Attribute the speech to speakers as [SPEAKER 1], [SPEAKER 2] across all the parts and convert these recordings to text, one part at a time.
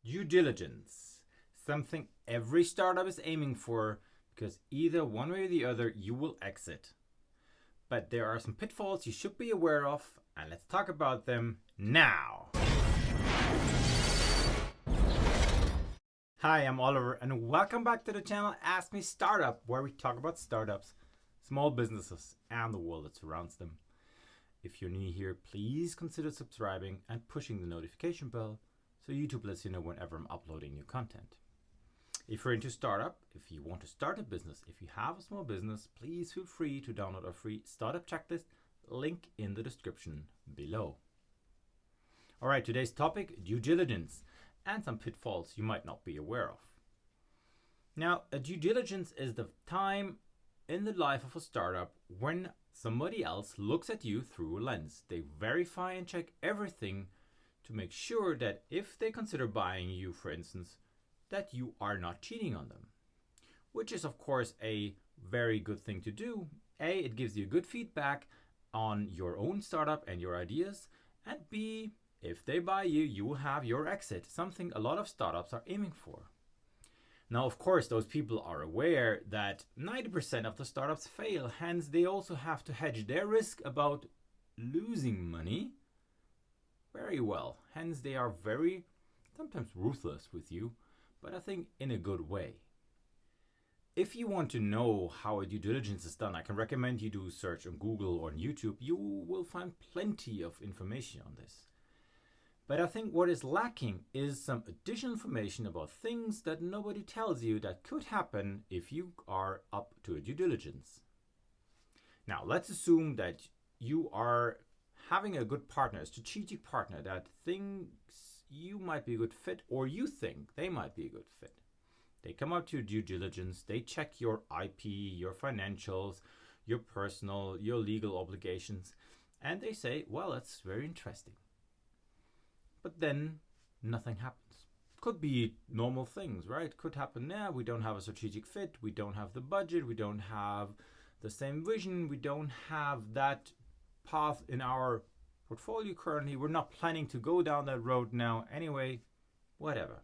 [SPEAKER 1] Due diligence, something every startup is aiming for, because either one way or the other you will exit. But there are some pitfalls you should be aware of, and let's talk about them now. Hi, I'm Oliver, and welcome back to the channel Ask Me Startup, where we talk about startups, small businesses, and the world that surrounds them. If you're new here, please consider subscribing and pushing the notification bell so YouTube lets you know whenever I'm uploading new content. If you're into startup, if you want to start a business, if you have a small business, please feel free to download our free startup checklist, link in the description below. All right, today's topic, due diligence, and some pitfalls you might not be aware of. Now, a due diligence is the time in the life of a startup when somebody else looks at you through a lens. They verify and check everything to make sure that if they consider buying you, for instance, that you are not cheating on them, which is of course a very good thing to do. A, it gives you good feedback on your own startup and your ideas, and B, if they buy you, you will have your exit, something a lot of startups are aiming for. Now, of course, those people are aware that 90% of the startups fail, hence they also have to hedge their risk about losing money very well. Hence they are very, sometimes ruthless with you, but I think in a good way. If you want to know how a due diligence is done, I can recommend you do search on Google or on YouTube. You will find plenty of information on this. But I think what is lacking is some additional information about things that nobody tells you that could happen if you are up to a due diligence. Now, let's assume that you are having a good partner, a strategic partner that thinks you might be a good fit, or you think they might be a good fit. They come up to due diligence, they check your IP, your financials, your personal, your legal obligations, and they say, well, that's very interesting. But then nothing happens. Could be normal things, right? Could happen now. We don't have a strategic fit. We don't have the budget. We don't have the same vision. We don't have that path in our portfolio currently. We're not planning to go down that road now anyway, whatever.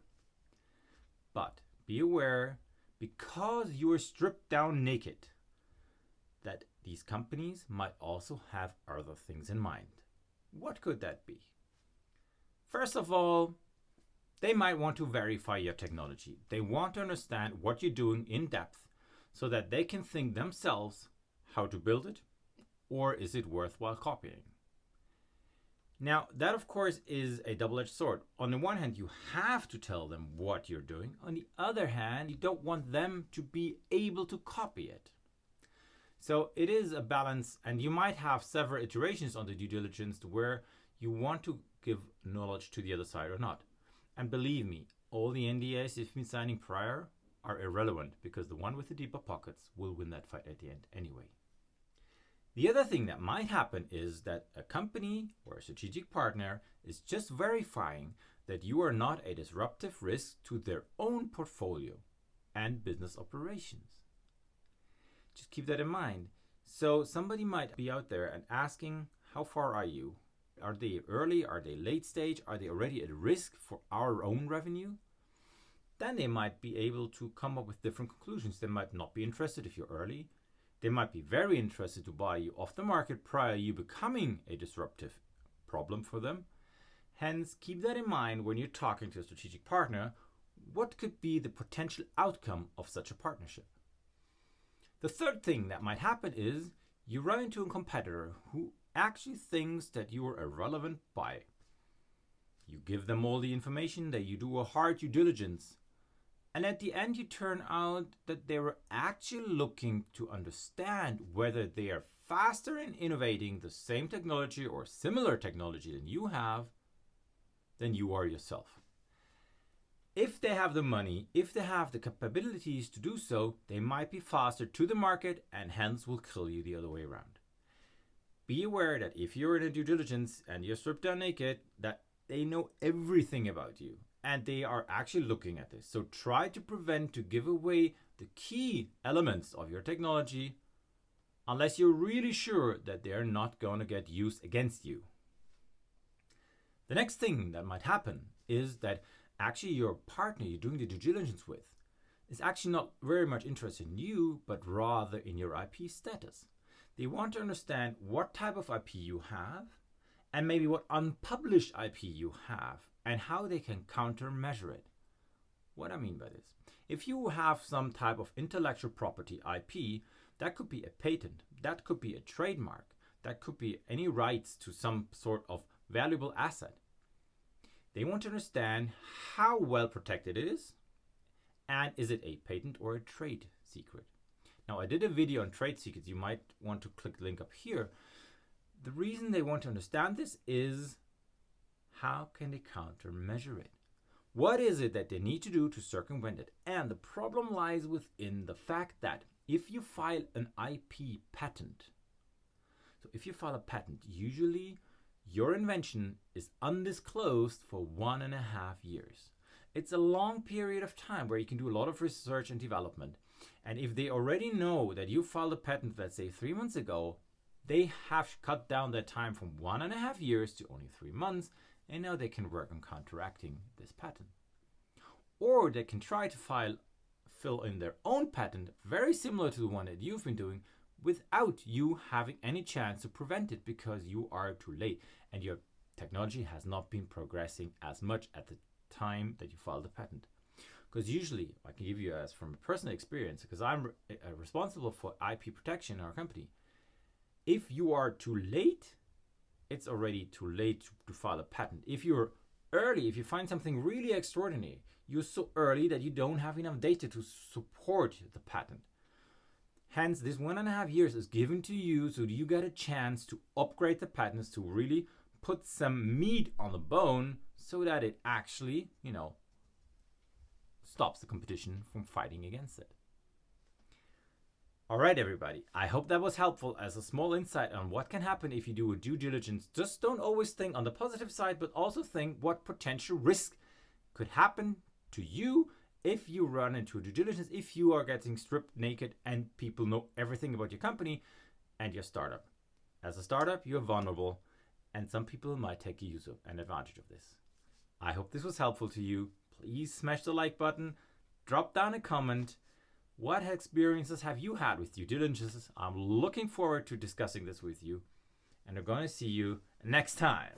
[SPEAKER 1] But be aware, because you are stripped down naked, that these companies might also have other things in mind. What could that be? First of all, they might want to verify your technology. They want to understand what you're doing in depth so that they can think themselves how to build it, or is it worthwhile copying. Now, that of course is a double-edged sword. On the one hand, you have to tell them what you're doing. On the other hand, you don't want them to be able to copy it. So it is a balance, and you might have several iterations on the due diligence where you want to give knowledge to the other side or not. And believe me, all the NDAs you've been signing prior are irrelevant, because the one with the deeper pockets will win that fight at the end anyway. The other thing that might happen is that a company or a strategic partner is just verifying that you are not a disruptive risk to their own portfolio and business operations. Just keep that in mind. So somebody might be out there and asking, how far are you? Are they early? Are they late stage? Are they already at risk for our own revenue? Then they might be able to come up with different conclusions. They might not be interested if you're early. They might be very interested to buy you off the market prior to you becoming a disruptive problem for them. Hence, keep that in mind when you're talking to a strategic partner. What could be the potential outcome of such a partnership? The third thing that might happen is you run into a competitor who actually thinks that you are a relevant buy. You give them all the information, that you do a hard due diligence, and at the end you turn out that they were actually looking to understand whether they are faster in innovating the same technology or similar technology than you have, than you are yourself. If they have the money, if they have the capabilities to do so, they might be faster to the market and hence will kill you the other way around. Be aware that if you're in a due diligence and you're stripped down naked, that they know everything about you and they are actually looking at this. So try to prevent to give away the key elements of your technology unless you're really sure that they're not going to get used against you. The next thing that might happen is that actually your partner you're doing the due diligence with is actually not very much interested in you, but rather in your IP status. They want to understand what type of IP you have and maybe what unpublished IP you have and how they can countermeasure it. What I mean by this, if you have some type of intellectual property IP, that could be a patent, that could be a trademark, that could be any rights to some sort of valuable asset. They want to understand how well protected it is, and is it a patent or a trade secret. Now, I did a video on trade secrets. You might want to click the link up here. The reason they want to understand this is how can they countermeasure it? What is it that they need to do to circumvent it? And the problem lies within the fact that if you file an IP patent, so if you file a patent, usually your invention is undisclosed for 1.5 years. It's a long period of time where you can do a lot of research and development. And if they already know that you filed a patent, let's say 3 months ago, they have cut down that time from 1.5 years to only 3 months, and now they can work on counteracting this patent. Or they can try to fill in their own patent, very similar to the one that you've been doing, without you having any chance to prevent it because you are too late and your technology has not been progressing as much at the time that you filed the patent. Because usually, I can give you as from personal experience, because I'm responsible for IP protection in our company. If you are too late, it's already too late to file a patent. If you're early, if you find something really extraordinary, you're so early that you don't have enough data to support the patent. Hence, this 1.5 years is given to you so that you get a chance to upgrade the patents to really put some meat on the bone so that it actually, stops the competition from fighting against it. All right, everybody. I hope that was helpful as a small insight on what can happen if you do a due diligence. Just don't always think on the positive side, but also think what potential risk could happen to you if you run into a due diligence, if you are getting stripped naked and people know everything about your company and your startup. As a startup, you're vulnerable and some people might take use of an advantage of this. I hope this was helpful to you. Please smash the like button, drop down a comment. What experiences have you had with due diligences? I'm looking forward to discussing this with you, and I'm going to see you next time.